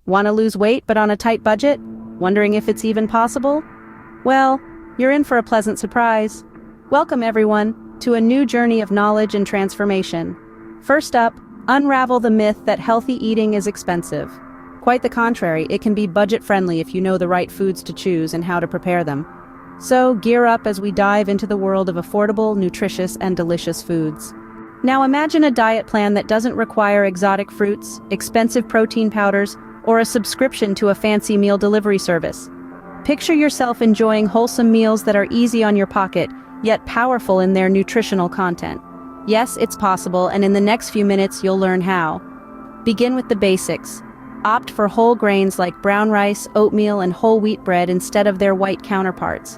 Want to lose weight but on a tight budget? Wondering if it's even possible? Well, you're in for a pleasant surprise. Welcome everyone to a new journey of knowledge and transformation. First up, unravel the myth that healthy eating is expensive. Quite the contrary, it can be budget-friendly if you know the right foods to choose and how to prepare them. So, gear up as we dive into the world of affordable, nutritious, and delicious foods. Now imagine a diet plan that doesn't require exotic fruits, expensive protein powders, or a subscription to a fancy meal delivery service. Picture yourself enjoying wholesome meals that are easy on your pocket, yet powerful in their nutritional content. Yes, it's possible, and in the next few minutes you'll learn how. Begin with the basics. Opt for whole grains like brown rice, oatmeal, and whole wheat bread instead of their white counterparts.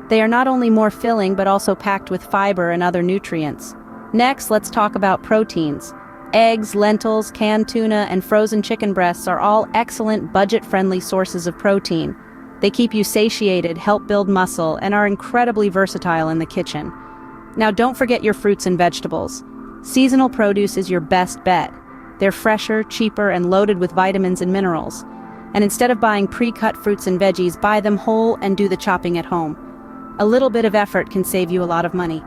They are not only more filling but also packed with fiber and other nutrients. Next, let's talk about proteins. Eggs, lentils, canned tuna, and frozen chicken breasts are all excellent budget-friendly sources of protein. They keep you satiated, help build muscle, and are incredibly versatile in the kitchen. Now don't forget your fruits and vegetables. Seasonal produce is your best bet. They're fresher, cheaper, and loaded with vitamins and minerals. And instead of buying pre-cut fruits and veggies, buy them whole and do the chopping at home. A little bit of effort can save you a lot of money.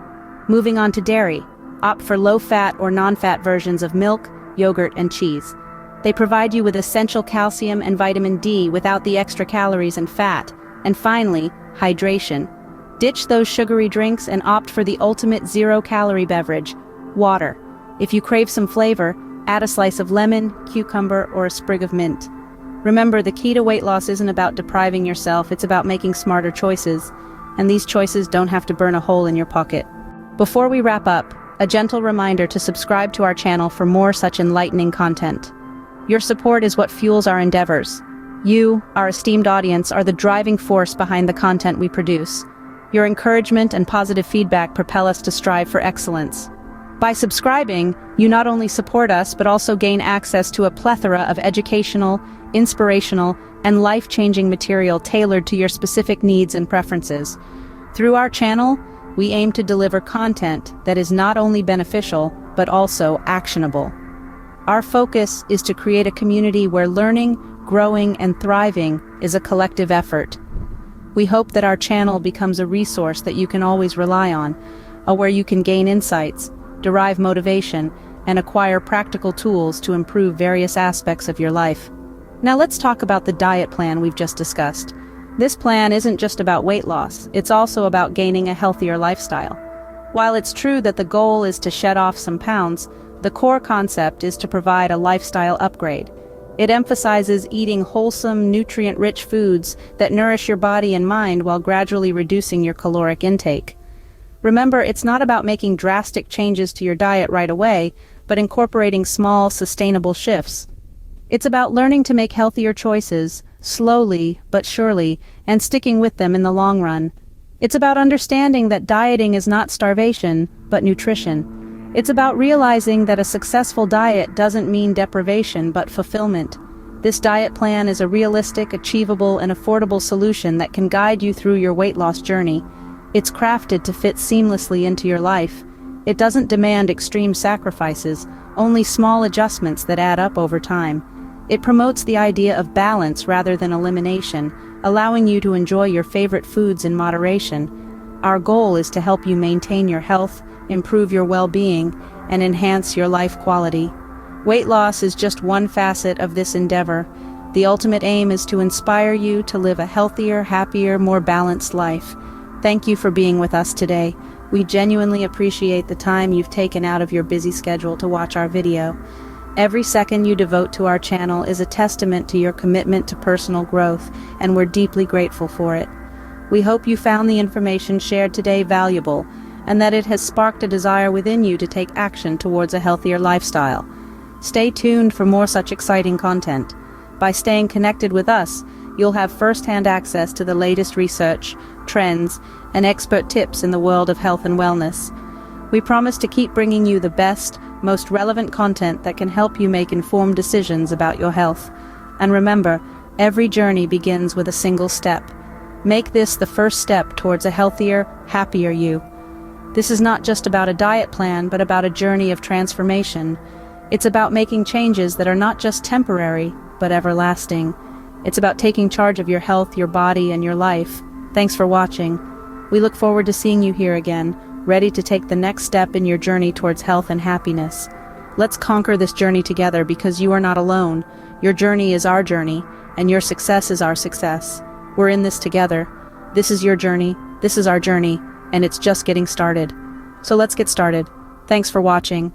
Moving on to dairy. Opt for low-fat or non-fat versions of milk, yogurt, and cheese. They provide you with essential calcium and vitamin D without the extra calories and fat. And finally, hydration. Ditch those sugary drinks and opt for the ultimate zero-calorie beverage, water. If you crave some flavor, add a slice of lemon, cucumber, or a sprig of mint. Remember, the key to weight loss isn't about depriving yourself, it's about making smarter choices. And these choices don't have to burn a hole in your pocket. Before we wrap up, a gentle reminder to subscribe to our channel for more such enlightening content. Your support is what fuels our endeavors. You, our esteemed audience, are the driving force behind the content we produce. Your encouragement and positive feedback propel us to strive for excellence. By subscribing, you not only support us but also gain access to a plethora of educational, inspirational, and life-changing material tailored to your specific needs and preferences. Through our channel, we aim to deliver content that is not only beneficial, but also actionable. Our focus is to create a community where learning, growing, and thriving is a collective effort. We hope that our channel becomes a resource that you can always rely on, where you can gain insights, derive motivation, and acquire practical tools to improve various aspects of your life. Now let's talk about the diet plan we've just discussed. This plan isn't just about weight loss, it's also about gaining a healthier lifestyle. While it's true that the goal is to shed off some pounds, the core concept is to provide a lifestyle upgrade. It emphasizes eating wholesome, nutrient-rich foods that nourish your body and mind while gradually reducing your caloric intake. Remember, it's not about making drastic changes to your diet right away, but incorporating small, sustainable shifts. It's about learning to make healthier choices, slowly but surely, and sticking with them in the long run. It's about understanding that dieting is not starvation, but nutrition. It's about realizing that a successful diet doesn't mean deprivation, but fulfillment. This diet plan is a realistic, achievable, and affordable solution that can guide you through your weight loss journey. It's crafted to fit seamlessly into your life. It doesn't demand extreme sacrifices, only small adjustments that add up over time. It promotes the idea of balance rather than elimination, allowing you to enjoy your favorite foods in moderation. Our goal is to help you maintain your health, improve your well-being, and enhance your life quality. Weight loss is just one facet of this endeavor. The ultimate aim is to inspire you to live a healthier, happier, more balanced life. Thank you for being with us today. We genuinely appreciate the time you've taken out of your busy schedule to watch our video. Every second you devote to our channel is a testament to your commitment to personal growth, and we're deeply grateful for it. We hope you found the information shared today valuable, and that it has sparked a desire within you to take action towards a healthier lifestyle. Stay tuned for more such exciting content. By staying connected with us, you'll have first-hand access to the latest research, trends, and expert tips in the world of health and wellness. We promise to keep bringing you the best, most relevant content that can help you make informed decisions about your health. And remember, every journey begins with a single step. Make this the first step towards a healthier, happier you. This is not just about a diet plan, but about a journey of transformation. It's about making changes that are not just temporary, but everlasting. It's about taking charge of your health, your body, and your life. Thanks for watching. We look forward to seeing you here again, ready to take the next step in your journey towards health and happiness. Let's conquer this journey together because you are not alone. Your journey is our journey, and your success is our success. We're in this together. This is your journey, this is our journey, and it's just getting started. So let's get started. Thanks for watching.